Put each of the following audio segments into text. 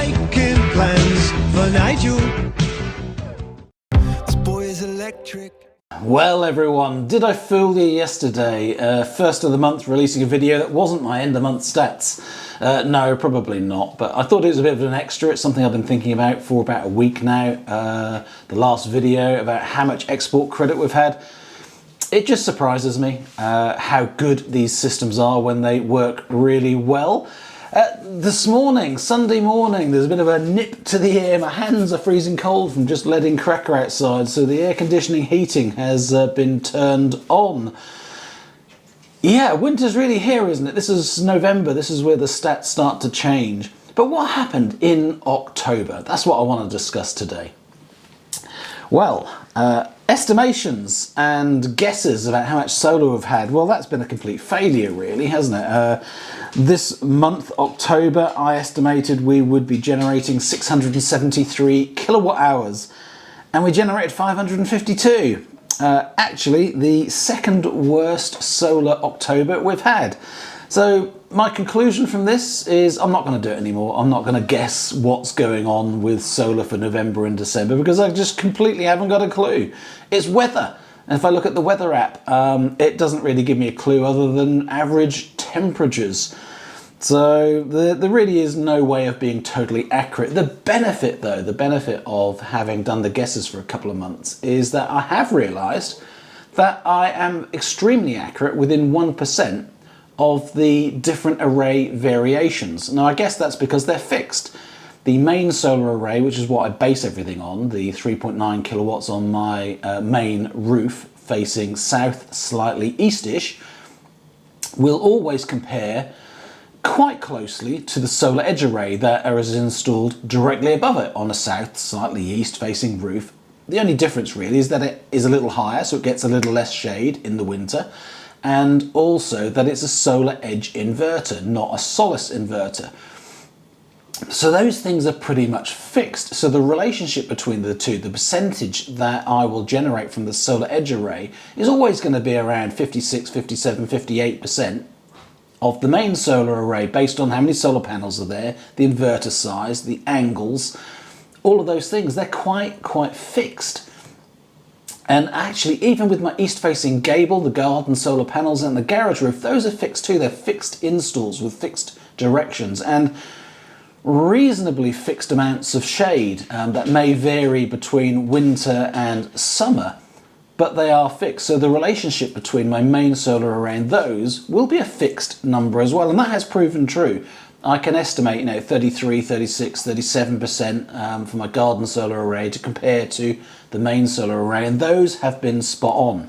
making plans for Nigel. This boy is electric. Well everyone, did I fool you yesterday? First of the month releasing a video that wasn't my end of month stats. No, probably not, but I thought it was a bit of an extra. It's something I've been thinking about for about a week now. The last video about how much export credit we've had. It just surprises me how good these systems are when they work really well. This morning, Sunday morning, there's a bit of a nip to the ear. My hands are freezing cold from just letting cracker outside, so the air conditioning heating has been turned on. Yeah, winter's really here, isn't it? This is November, this is where the stats start to change. But what happened in October? That's what I want to discuss today. Well, estimations and guesses about how much solar we've had, well, that's been a complete failure really, hasn't it? This month, October, I estimated we would be generating 673 kilowatt hours, and we generated 552. Actually, the second worst solar October we've had. So my conclusion from this is I'm not going to do it anymore. I'm not going to guess what's going on with solar for November and December because I just completely haven't got a clue. It's weather. And if I look at the weather app, it doesn't really give me a clue other than average temperatures. So there really is no way of being totally accurate. The benefit though, the benefit of having done the guesses for a couple of months is that I have realised that I am extremely accurate within 1% of the different array variations. Now I guess that's because they're fixed. The main solar array, which is what I base everything on, the 3.9 kilowatts on my main roof facing south, slightly eastish, will always compare quite closely to the solar edge array that is installed directly above it on a south, slightly east facing roof. The only difference really is that it is a little higher, so it gets a little less shade in the winter, and also that it's a solar edge inverter, not a Solace inverter. So those things are pretty much fixed. So the relationship between the two, the percentage that I will generate from the solar edge array is always going to be around 56, 57, 58% of the main solar array based on how many solar panels are there, the inverter size, the angles, all of those things, they're quite fixed. And actually, even with my east-facing gable, the garden solar panels and the garage roof, those are fixed too. They're fixed installs with fixed directions and reasonably fixed amounts of shade that may vary between winter and summer, but they are fixed. So the relationship between my main solar array and those will be a fixed number as well, and that has proven true. I can estimate, 33, 36, 37% for my garden solar array to compare to the main solar array, and those have been spot on.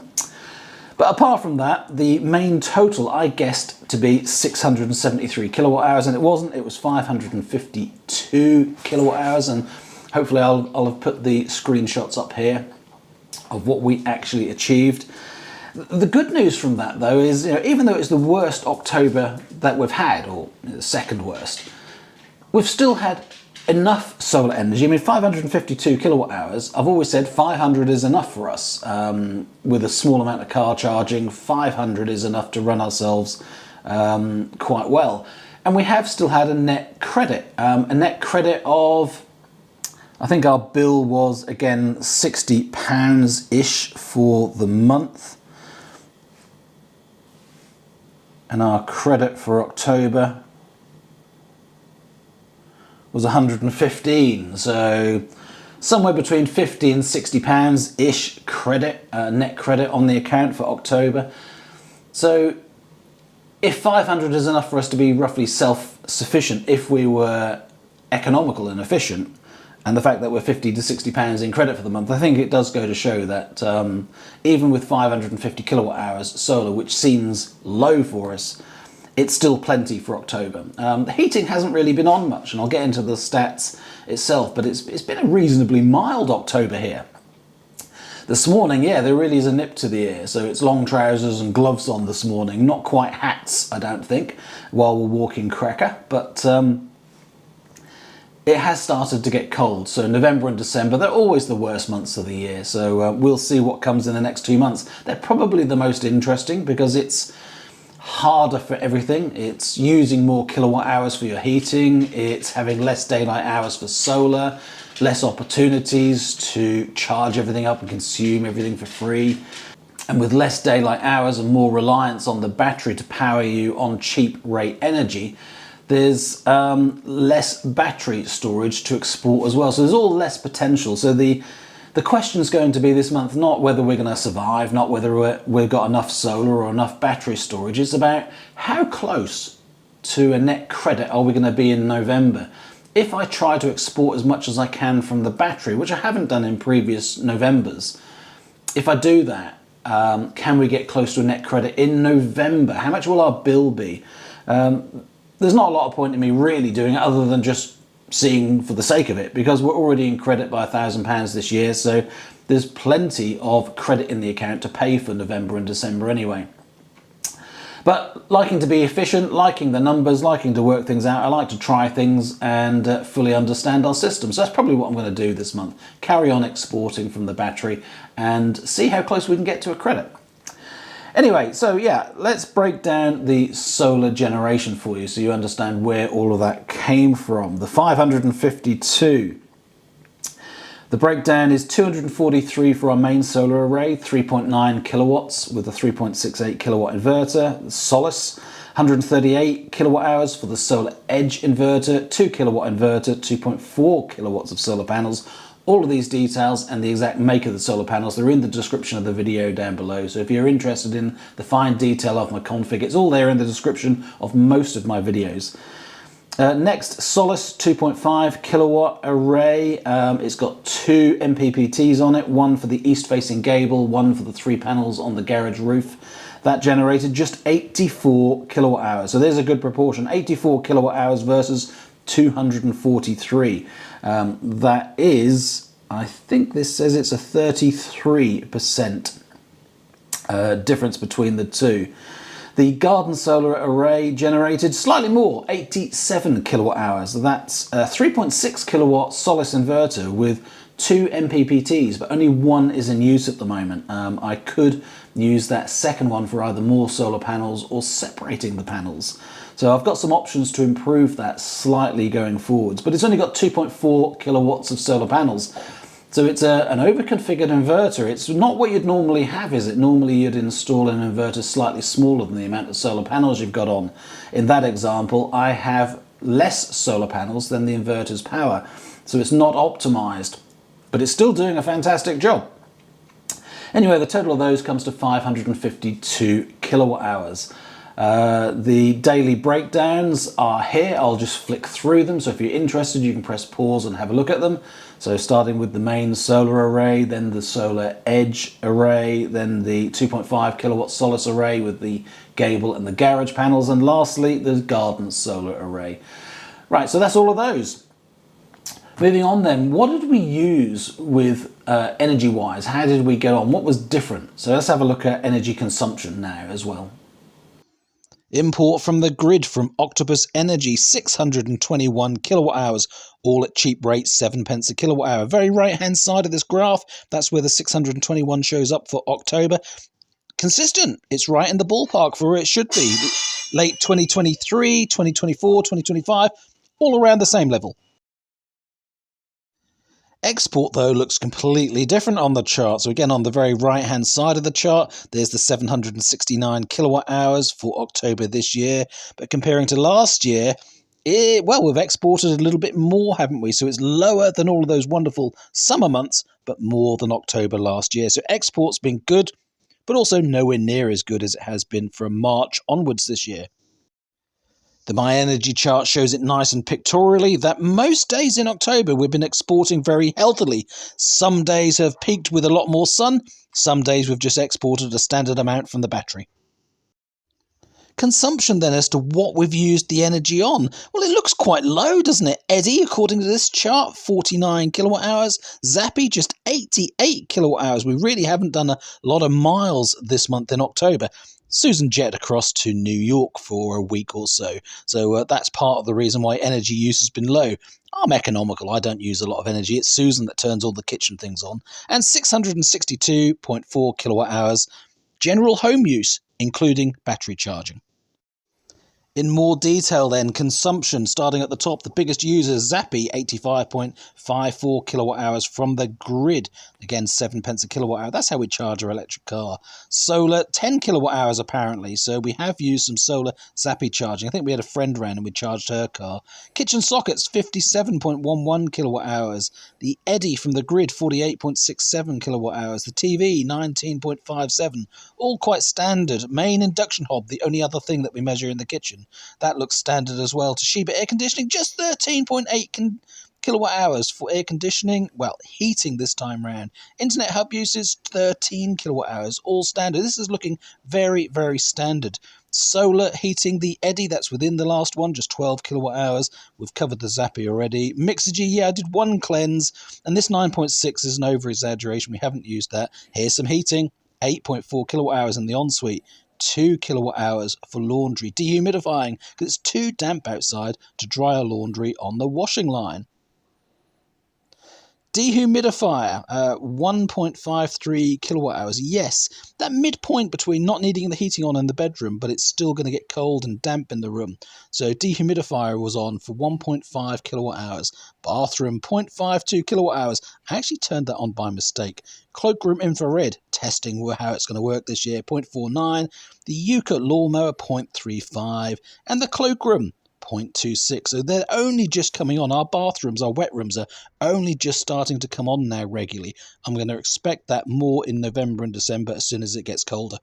But apart from that, the main total I guessed to be 673 kilowatt hours, and it wasn't, it was 552 kilowatt hours, and hopefully I'll have put the screenshots up here of what we actually achieved. The good news from that though is, even though it's the worst October that we've had, or the second worst, we've still had enough solar energy. I mean, 552 kilowatt hours, I've always said 500 is enough for us. With a small amount of car charging, 500 is enough to run ourselves quite well. And we have still had a net credit of, I think our bill was again £60-ish for the month. And our credit for October was 115, so somewhere between 50 and 60 pounds-ish credit, net credit on the account for October. So if 500 is enough for us to be roughly self-sufficient if we were economical and efficient, and the fact that we're 50 to 60 pounds in credit for the month, I think it does go to show that even with 550 kilowatt hours solar, which seems low for us, it's still plenty for October. The heating hasn't really been on much, and I'll get into the stats itself, but it's been a reasonably mild October here. This morning, yeah, there really is a nip to the ear, so it's long trousers and gloves on this morning, not quite hats, I don't think, while we're walking cracker, but it has started to get cold. So November and December, they're always the worst months of the year, so we'll see what comes in the next 2 months. They're probably the most interesting because it's harder for everything. It's using more kilowatt hours for your heating. It's having less daylight hours for solar, less opportunities to charge everything up and consume everything for free. And with less daylight hours and more reliance on the battery to power you on cheap rate energy, there's less battery storage to export as well. So there's all less potential. So the question is going to be this month not whether we're going to survive, not whether we've got enough solar or enough battery storage. It's about how close to a net credit are we going to be in November. If I try to export as much as I can from the battery, which I haven't done in previous Novembers, if I do that, can we get close to a net credit in November? How much will our bill be? There's not a lot of point in me really doing it other than just seeing for the sake of it, because we're already in credit by £1,000 this year, so there's plenty of credit in the account to pay for November and December anyway. But liking to be efficient, liking the numbers, liking to work things out, I like to try things and fully understand our system. So that's probably what I'm going to do this month. Carry on exporting from the battery and see how close we can get to a credit. Anyway, so yeah, let's break down the solar generation for you so you understand where all of that came from. The 552. The breakdown is 243 for our main solar array, 3.9 kilowatts with a 3.68 kilowatt inverter. Solace, 138 kilowatt hours for the solar edge inverter, 2 kilowatt inverter, 2.4 kilowatts of solar panels. All of these details and the exact make of the solar panels, they're in the description of the video down below. So if you're interested in the fine detail of my config, it's all there in the description of most of my videos. Next, Solace 2.5 kilowatt array. It's got 2 MPPTs on it, one for the east-facing gable, one for the 3 panels on the garage roof. That generated just 84 kilowatt hours. So there's a good proportion, 84 kilowatt hours versus 243. That is, I think this says it's a 33% difference between the two. The garden solar array generated slightly more, 87 kilowatt hours. That's a 3.6 kilowatt Solace inverter with 2 MPPTs, but only one is in use at the moment. I could use that second one for either more solar panels or separating the panels. So I've got some options to improve that slightly going forwards, but it's only got 2.4 kilowatts of solar panels. So it's an over-configured inverter. It's not what you'd normally have, is it? Normally you'd install an inverter slightly smaller than the amount of solar panels you've got on. In that example, I have less solar panels than the inverter's power. So it's not optimized, but it's still doing a fantastic job. Anyway, the total of those comes to 552 kilowatt hours. The daily breakdowns are here. I'll just flick through them. So if you're interested, you can press pause and have a look at them. So starting with the main solar array, then the solar edge array, then the 2.5 kilowatt Solace array with the gable and the garage panels, and lastly, the garden solar array. Right, so that's all of those. Moving on then, what did we use with energy-wise? How did we get on? What was different? So let's have a look at energy consumption now as well. Import from the grid from Octopus Energy, 621 kilowatt hours, all at cheap rate, 7 pence a kilowatt hour. Very right hand side of this graph, that's where the 621 shows up for October. Consistent, it's right in the ballpark for where it should be. Late 2023, 2024, 2025, all around the same level. Export, though, looks completely different on the chart. So again, on the very right-hand side of the chart, there's the 769 kilowatt hours for October this year. But comparing to last year, well, we've exported a little bit more, haven't we? So it's lower than all of those wonderful summer months, but more than October last year. So export's been good, but also nowhere near as good as it has been from March onwards this year. The My Energy chart shows it nice and pictorially that most days in October we've been exporting very healthily. Some days have peaked with a lot more sun, some days we've just exported a standard amount from the battery. Consumption then as to what we've used the energy on. Well, it looks quite low, doesn't it? Eddy, according to this chart, 49 kilowatt hours. Zappy, just 88 kilowatt hours. We really haven't done a lot of miles this month in October. Susan jetted across to New York for a week or so. So that's part of the reason why energy use has been low. I'm economical. I don't use a lot of energy. It's Susan that turns all the kitchen things on. And 662.4 kilowatt hours general home use, including battery charging. In more detail then, consumption starting at the top, the biggest users, Zappi, 85.54 kilowatt hours from the grid. Again, 7 pence a kilowatt hour. That's how we charge our electric car. Solar, 10 kilowatt hours apparently. So we have used some solar Zappi charging. I think we had a friend around and we charged her car. Kitchen sockets, 57.11 kilowatt hours. The Eddy from the grid, 48.67 kilowatt hours. The TV, 19.57. All quite standard. Main induction hob, the only other thing that we measure in the kitchen. That looks standard as well. Toshiba air conditioning, just 13.8 kilowatt hours for air conditioning. Well, heating this time round. Internet hub usage, 13 kilowatt hours, all standard. This is looking very, very standard. Solar heating, the Eddy, that's within the last one, just 12 kilowatt hours. We've covered the Zappi already. Mixergy, yeah, I did one cleanse, and this 9.6 is an over-exaggeration. We haven't used that. Here's some heating, 8.4 kilowatt hours in the ensuite. 2 kilowatt hours for laundry. Dehumidifying, because it's too damp outside to dry our laundry on the washing line. Dehumidifier, 1.53 kilowatt hours. Yes, that midpoint between not needing the heating on in the bedroom, but it's still going to get cold and damp in the room. So dehumidifier was on for 1.5 kilowatt hours. Bathroom, 0.52 kilowatt hours. I actually turned that on by mistake. Cloakroom infrared, testing how it's going to work this year, 0.49. The Yuka lawnmower, 0.35. And the cloakroom, 0.26. So they're only just coming on. Our bathrooms, our wet rooms are only just starting to come on now regularly. I'm going to expect that more in November and December as soon as it gets colder.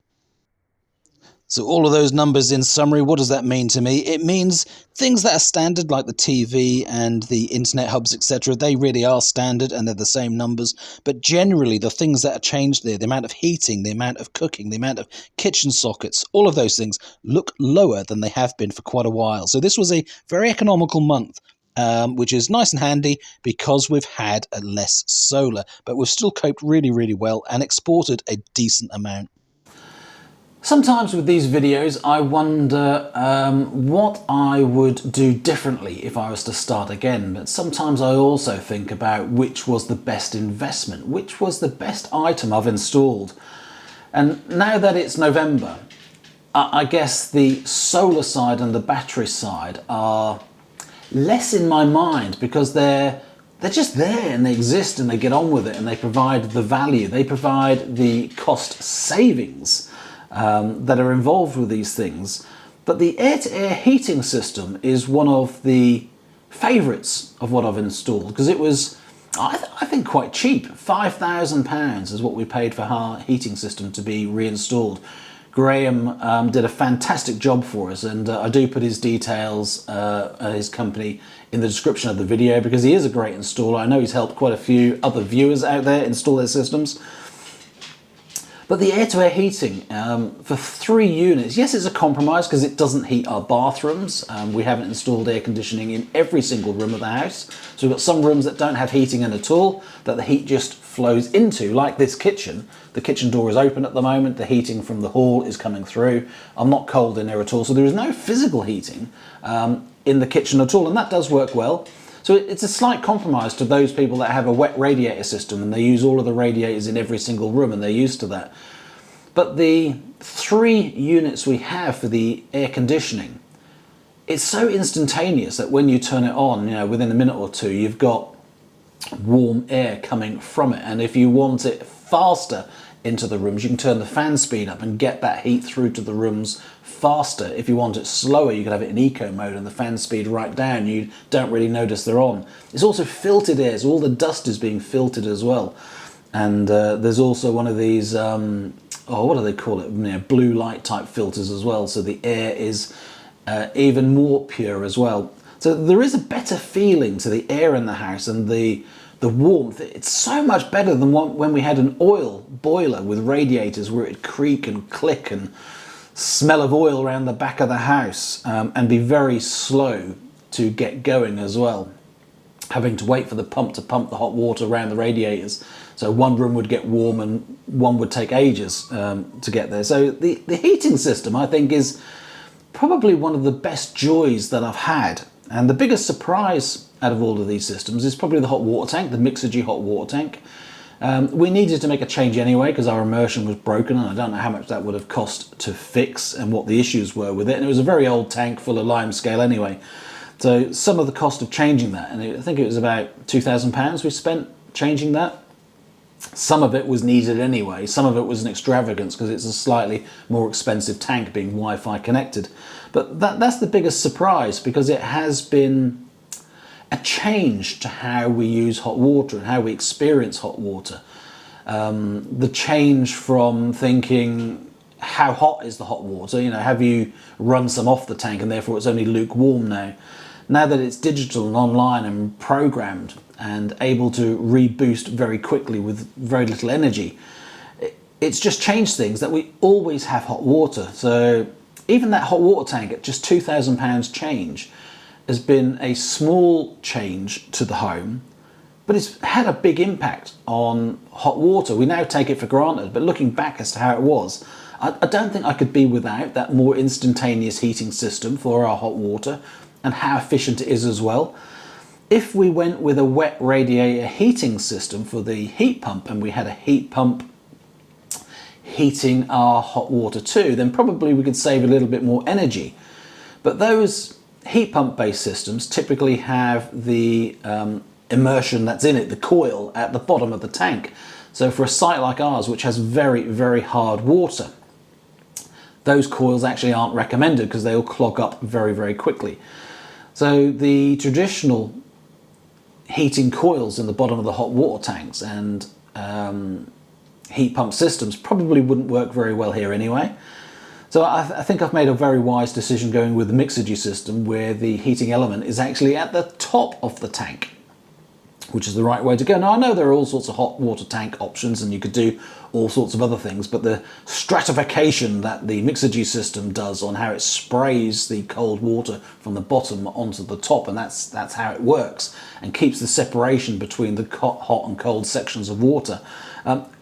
So all of those numbers in summary, what does that mean to me? It means things that are standard, like the TV and the internet hubs, etc., they really are standard and they're the same numbers. But generally, the things that are changed there, the amount of heating, the amount of cooking, the amount of kitchen sockets, all of those things look lower than they have been for quite a while. So this was a very economical month. Which is nice and handy because we've had less solar, but we've still coped really, really well and exported a decent amount. Sometimes with these videos, I wonder what I would do differently if I was to start again. But sometimes I also think about which was the best investment, which was the best item I've installed. And now that it's November, I guess the solar side and the battery side are less in my mind because they're just there and they exist and they get on with it and they provide the value, they provide the cost savings that are involved with these things. But the air-to-air heating system is one of the favourites of what I've installed because it was, I think, quite cheap. £5,000 is what we paid for our heating system to be reinstalled. Graham did a fantastic job for us, and I do put his details, his company, in the description of the video because he is a great installer. I know he's helped quite a few other viewers out there install their systems. But the air-to-air heating for 3 units, yes, it's a compromise because it doesn't heat our bathrooms. We haven't installed air conditioning in every single room of the house. So we've got some rooms that don't have heating in at all, that the heat just flows into, like this kitchen. The kitchen door is open at the moment. The heating from the hall is coming through. I'm not cold in there at all. So there is no physical heating in the kitchen at all. And that does work well. So it's a slight compromise to those people that have a wet radiator system and they use all of the radiators in every single room and they're used to that. But the 3 units we have for the air conditioning, it's so instantaneous that when you turn it on, you know, within a minute or two, you've got warm air coming from it. And if you want it faster into the rooms, you can turn the fan speed up and get that heat through to the rooms faster. If you want it slower, you can have it in eco mode and the fan speed right down. You don't really notice they're on. It's also filtered air, so all the dust is being filtered as well. And there's also one of these, what do they call it? You know, blue light type filters as well. So the air is even more pure as well. So there is a better feeling to the air in the house and the warmth. It's so much better than when we had an oil boiler with radiators where it'd creak and click and smell of oil around the back of the house and be very slow to get going as well. Having to wait for the pump to pump the hot water around the radiators. So one room would get warm and one would take ages to get there. So the heating system, I think, is probably one of the best joys that I've had. And the biggest surprise out of all of these systems is probably the hot water tank, the Mixergy hot water tank. We needed to make a change anyway because our immersion was broken, and I don't know how much that would have cost to fix and what the issues were with it. And it was a very old tank full of limescale anyway. So some of the cost of changing that, and I think it was about £2,000 we spent changing that. Some of it was needed anyway. Some of it was an extravagance because it's a slightly more expensive tank being Wi-Fi connected. But that's the biggest surprise, because it has been a change to how we use hot water and how we experience hot water. The change from thinking, how hot is the hot water? You know, have you run some off the tank and therefore it's only lukewarm now? Now that it's digital and online and programmed and able to reboost very quickly with very little energy, it's just changed things that we always have hot water. So even that hot water tank at just £2,000 change has been a small change to the home, but it's had a big impact on hot water. We now take it for granted, but looking back as to how it was, I don't think I could be without that more instantaneous heating system for our hot water, and how efficient it is as well. If we went with a wet radiator heating system for the heat pump, and we had a heat pump heating our hot water too, then probably we could save a little bit more energy. But those heat pump based systems typically have the immersion that's in it, the coil at the bottom of the tank. So for a site like ours, which has very, very hard water, those coils actually aren't recommended because they'll clog up very, very quickly. So the traditional heating coils in the bottom of the hot water tanks and heat pump systems probably wouldn't work very well here anyway. So I think I've made a very wise decision going with the Mixergy system, where the heating element is actually at the top of the tank, which is the right way to go. Now I know there are all sorts of hot water tank options and you could do all sorts of other things, but the stratification that the Mixergy system does on how it sprays the cold water from the bottom onto the top, and that's how it works, and keeps the separation between the hot and cold sections of water.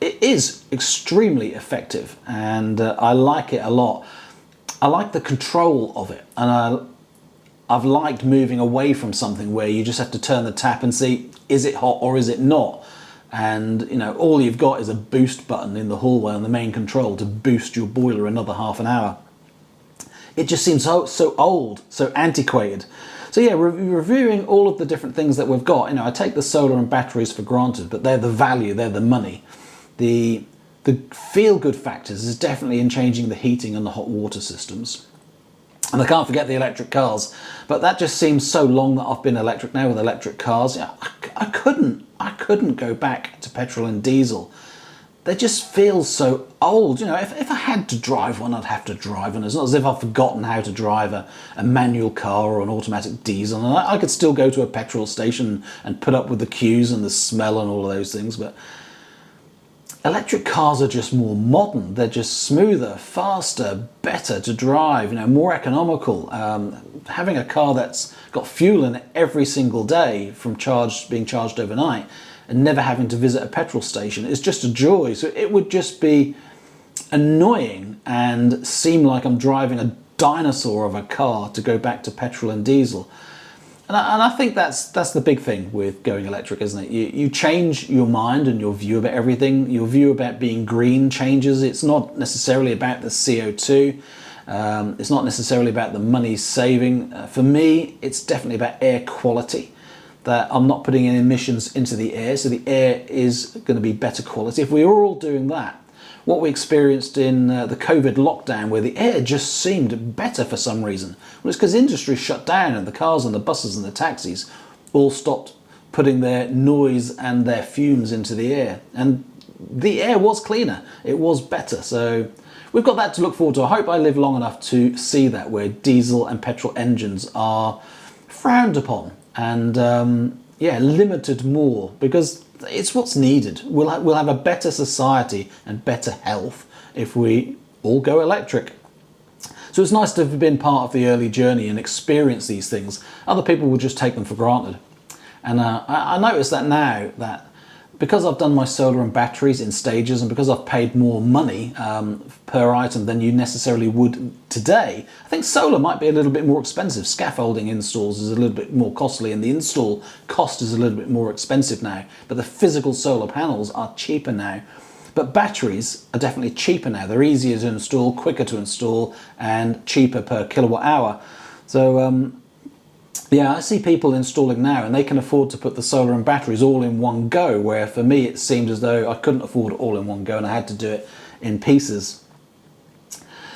It is extremely effective, and I like it a lot. I like the control of it, and I've liked moving away from something where you just have to turn the tap and see, is it hot or is it not? And you know, all you've got is a boost button in the hallway on the main control to boost your boiler another half an hour. It just seems so old, so antiquated. So yeah, reviewing all of the different things that we've got, you know, I take the solar and batteries for granted, but they're the value, they're the money. The feel-good factors is definitely in changing the heating and the hot water systems. And I can't forget the electric cars, but that just seems so long that I've been electric now with electric cars. Yeah, I couldn't go back to petrol and diesel. They just feel so old. You know, if I had to drive one, I'd have to drive one. It's not as if I've forgotten how to drive a manual car or an automatic diesel. And I could still go to a petrol station and put up with the queues and the smell and all of those things, but electric cars are just more modern. They're just smoother, faster, better to drive, you know, more economical. Having a car that's got fuel in it every single day from being charged overnight and never having to visit a petrol station is just a joy. So it would just be annoying and seem like I'm driving a dinosaur of a car to go back to petrol and diesel. And I think that's the big thing with going electric, isn't it? You change your mind and your view about everything. Your view about being green changes. It's not necessarily about the CO2. It's not necessarily about the money saving. For me, it's definitely about air quality, that I'm not putting in emissions into the air, so the air is going to be better quality. If we were all doing that, what we experienced in the COVID lockdown, where the air just seemed better for some reason, well, it's because industry shut down and the cars and the buses and the taxis all stopped putting their noise and their fumes into the air. And the air was cleaner, it was better. So we've got that to look forward to. I hope I live long enough to see that, where diesel and petrol engines are frowned upon and limited more, because it's what's needed. We'll have a better society and better health if we all go electric. So it's nice to have been part of the early journey and experience these things. Other people will just take them for granted. And I notice that now, that because I've done my solar and batteries in stages, and because I've paid more money per item than you necessarily would today, I think solar might be a little bit more expensive. Scaffolding installs is a little bit more costly, and the install cost is a little bit more expensive now, but the physical solar panels are cheaper now. But batteries are definitely cheaper now. They're easier to install, quicker to install, and cheaper per kilowatt hour. So yeah, I see people installing now and they can afford to put the solar and batteries all in one go, where for me it seemed as though I couldn't afford it all in one go and I had to do it in pieces.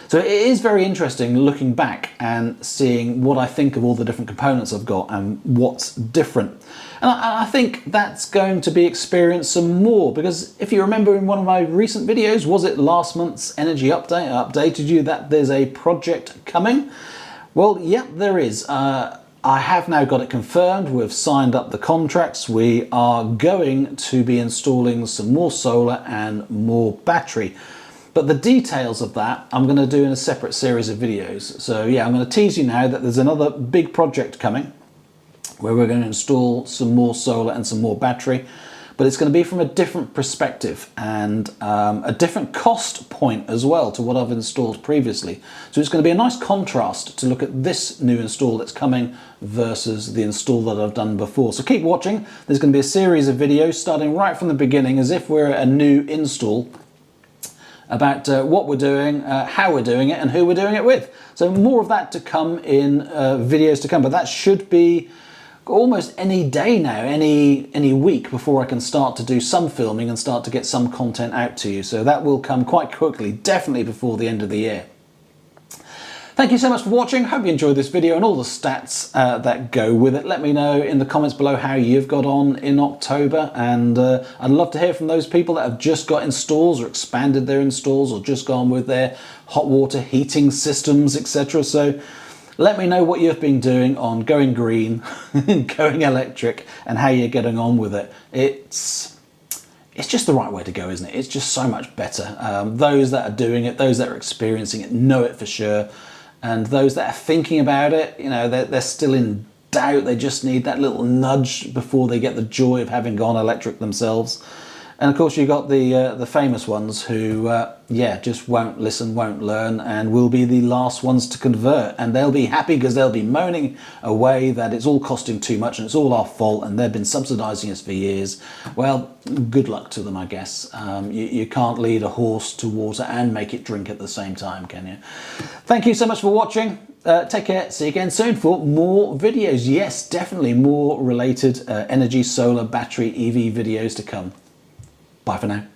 So it is very interesting looking back and seeing what I think of all the different components I've got and what's different. And I think that's going to be experienced some more, because if you remember in one of my recent videos, was it last month's energy update, I updated you that there's a project coming. Well, yeah, there is. I have now got it confirmed. We've signed up the contracts. We are going to be installing some more solar and more battery. But the details of that I'm going to do in a separate series of videos. So yeah, I'm going to tease you now that there's another big project coming where we're going to install some more solar and some more battery. But it's going to be from a different perspective and a different cost point as well to what I've installed previously. So it's going to be a nice contrast to look at this new install that's coming versus the install that I've done before. So keep watching. There's going to be a series of videos starting right from the beginning, as if we're a new install, about what we're doing, how we're doing it, and who we're doing it with. So more of that to come in videos to come, but that should be almost any day now, any week, before I can start to do some filming and start to get some content out to you. So that will come quite quickly, definitely before the end of the year. Thank you so much for watching. Hope you enjoyed this video and all the stats that go with it. Let me know in the comments below how you've got on in October, and I'd love to hear from those people that have just got installs or expanded their installs or just gone with their hot water heating systems, etc. So let me know what you've been doing on going green, going electric, and how you're getting on with it. It's just the right way to go, isn't it? It's just so much better. Those that are doing it, those that are experiencing it, know it for sure. And those that are thinking about it, you know, they're still in doubt. They just need that little nudge before they get the joy of having gone electric themselves. And of course, you've got the famous ones who, yeah, just won't listen, won't learn, and will be the last ones to convert. And they'll be happy because they'll be moaning away that it's all costing too much and it's all our fault and they've been subsidising us for years. Well, good luck to them, I guess. You can't lead a horse to water and make it drink at the same time, can you? Thank you so much for watching. Take care. See you again soon for more videos. Yes, definitely more related energy, solar, battery, EV videos to come. Bye for now.